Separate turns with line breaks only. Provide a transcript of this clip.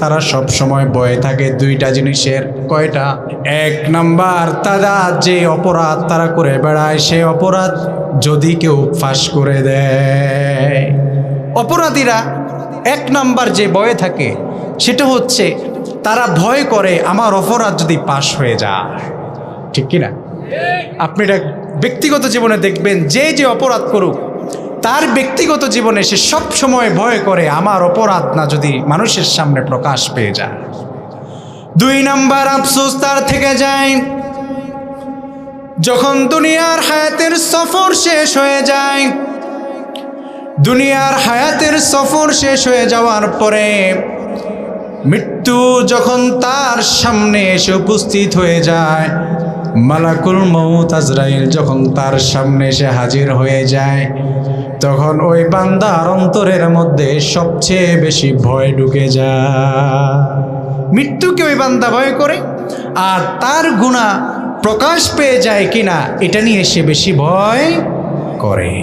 তারা সব সময় ভয়ে থাকে দুইটা জিনিসের। কয়টা? এক নাম্বার, তারা যে অপরাধ তারা করে বেড়ায় সে অপরাধ যদি কেউ ফাঁস করে দেয়। অপরাধীরা এক নাম্বার যে ভয়ে থাকে সেটা হচ্ছে তারা ভয় করে আমার অপরাধ যদি পাশ হয়ে যায়। ঠিক কিনা? আপনি এটা ব্যক্তিগত জীবনে দেখবেন, যে যে অপরাধ করুক তার ব্যক্তিগত জীবনে সে সব সময় ভয় করে আমার অপরাধ না যদি মানুষের সামনে প্রকাশ পেয়ে যায়। দুই নাম্বার আফসোস তার থেকে যায় যখন দুনিয়ার হায়াতের সফর শেষ হয়ে যায়। দুনিয়ার হায়াতের সফর শেষ হয়ে যাওয়ার পরে মৃত্যু যখন তার সামনে এসে উপস্থিত হয়ে যায়, মালাকুল মউত আজরাইল যখন তার সামনে এসে হাজির হয়ে যায়, তখন ওই বান্দার অন্তরের মধ্যে সবচেয়ে বেশি ভয় ঢুকে যায়। মৃত্যুকে ওই বান্দা ভয় করে, আর তার গুনাহ প্রকাশ পেয়ে যায় কিনা এটা নিয়ে সে বেশি ভয় করে।